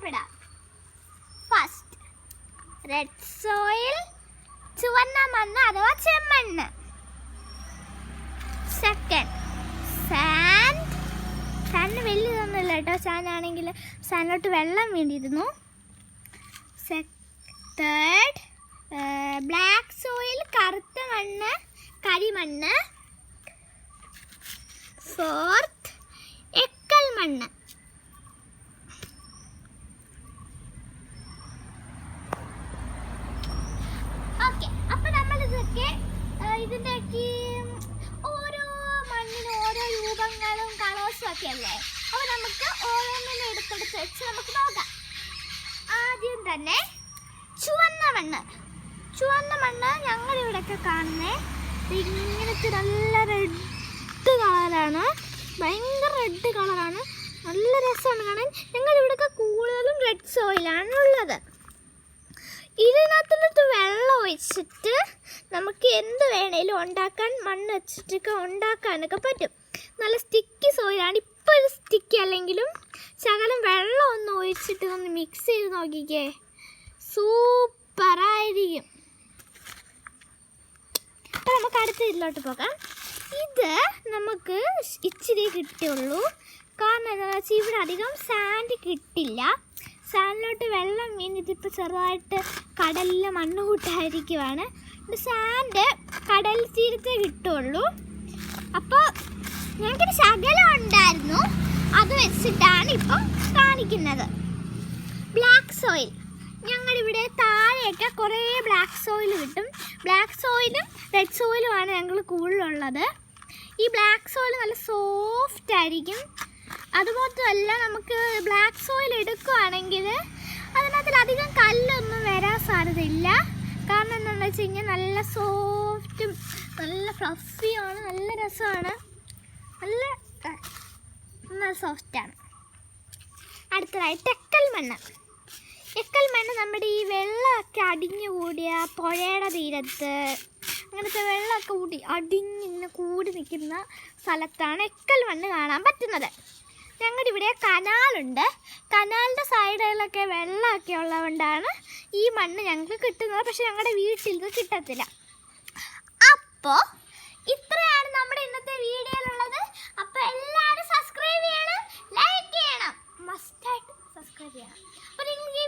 പരിചയപ്പെടാം. First red soil, ചുവന്ന മണ്ണ് അഥവാ ചെമ്മണ്ണ്. Second sand. സാൻഡിന് വലിയതൊന്നുമില്ല കേട്ടോ. സാൻഡാണെങ്കിൽ സാൻഡിലോട്ട് വെള്ളം വേണ്ടിയിരുന്നു. തേർഡ് ബ്ലാക്ക് സോയിൽ, കറുത്ത മണ്ണ്, കരിമണ്ണ്. ഫോർത്ത് എക്കൽ മണ്ണ്. ഓക്കെ, അപ്പൊ നമ്മളിതൊക്കെ ഇതിൻ്റെയൊക്കെ ഓരോ മണ്ണിനും ഓരോ രൂപങ്ങളും കളേഴ്സും ഒക്കെ അല്ലേ. അപ്പൊ നമുക്ക് ഓരോന്നിനും എടുത്തെടുത്ത് വെച്ച് നമുക്ക് നോക്കാം. ആദ്യം തന്നെ ചുവന്ന മണ്ണ്. ചുവന്ന മണ്ണ് ഞങ്ങളിവിടെയൊക്കെ കാണുന്നത് ഇങ്ങനത്തെ നല്ല റെഡ് കളറാണ്. ഭയങ്കര റെഡ് കളറാണ്. നല്ല രസമാണ് കാണാൻ. ഞങ്ങളിവിടെയൊക്കെ കൂടുതലും റെഡ് സോയിലാണ് ഉള്ളത്. ഇതിനകത്തുനിന്ന് വെള്ളം ഒഴിച്ചിട്ട് നമുക്ക് എന്ത് വേണേലും ഉണ്ടാക്കാൻ, മണ്ണ് വെച്ചിട്ടൊക്കെ ഉണ്ടാക്കാനൊക്കെ പറ്റും. നല്ല സ്റ്റിക്കി സോയിലാണ്. ഇപ്പോൾ ഇത് സ്റ്റിക്കി അല്ലെങ്കിലും ശകലം വെള്ളം ഒന്ന് ഒഴിച്ചിട്ട് ഒന്ന് മിക്സ് ചെയ്ത് നോക്കിക്കേ, സൂപ്പറായിരിക്കും. അപ്പോൾ നമുക്ക് അടുത്ത ഇതിലോട്ട് പോകാം. ഇത് നമുക്ക് ഇച്ചിരി കിട്ടുള്ളൂ. കാരണം എന്താണെന്ന് വെച്ചാൽ ഇവിടെ അധികം സാൻഡ് കിട്ടില്ല. സാൻഡിലോട്ട് വെള്ളം വീണിട്ടിപ്പോൾ ചെറുതായിട്ട് കടലിൽ മണ്ണ് കൂട്ടായിരിക്കുവാണ്. സാൻഡ് കടൽ തീരത്തേ കിട്ടുള്ളൂ. അപ്പോൾ ഞങ്ങൾക്കൊരു ശകലം ഉണ്ടായിരുന്നു, അത് വെച്ചിട്ടാണ് ഇപ്പം കാണിക്കുന്നത്. Black soil. ഞങ്ങളിവിടെ താഴെയൊക്കെ കുറേ ബ്ലാക്ക് സോയിൽ കിട്ടും. ബ്ലാക്ക് സോയിലും റെഡ് സോയിലുമാണ് ഞങ്ങൾ കൂടുതലുള്ളത്. ഈ ബ്ലാക്ക് സോയിൽ നല്ല സോഫ്റ്റ് ആയിരിക്കും. അതുപോലത്തല്ല, നമുക്ക് ബ്ലാക്ക് സോയിൽ എടുക്കുകയാണെങ്കിൽ അതിനകത്തിലധികം കല്ലൊന്നും വരാൻ സാധ്യതയില്ല. കാരണം എന്താണെന്ന് വെച്ച് കഴിഞ്ഞാൽ നല്ല സോഫ്റ്റും നല്ല ഫ്ലഫിയാണ്, നല്ല രസമാണ്, നല്ല സോഫ്റ്റാണ്. അടുത്തതായിട്ട് എക്കൽ മണ്ണ്. എക്കൽ മണ്ണ് നമ്മുടെ ഈ വെള്ളമൊക്കെ അടിഞ്ഞു കൂടിയ പുഴയുടെ തീരത്ത് അങ്ങനത്തെ വെള്ളമൊക്കെ അടിഞ്ഞിങ്ങനെ കൂടി നിൽക്കുന്ന സ്ഥലത്താണ് എക്കൽ മണ്ണ് കാണാൻ പറ്റുന്നത്. ഞങ്ങളുടെ ഇവിടെ കനാലുണ്ട്. കനാലിൻ്റെ സൈഡുകളിലൊക്കെ വെള്ളമൊക്കെ ഉള്ളതുകൊണ്ടാണ് ഈ മണ്ണ് ഞങ്ങൾക്ക് കിട്ടുന്നത്. പക്ഷെ ഞങ്ങളുടെ വീട്ടിൽ ഇത് കിട്ടത്തില്ല. അപ്പോൾ ഇത്രയാണ് നമ്മുടെ ഇന്നത്തെ വീഡിയോയിലുള്ളത്. അപ്പോൾ എല്ലാവരും സബ്സ്ക്രൈബ് ചെയ്യണം, ലൈക്ക് ചെയ്യണം, മസ്റ്റായിട്ട് സബ്സ്ക്രൈബ് ചെയ്യണം. അപ്പോൾ നിങ്ങൾക്ക് ഈ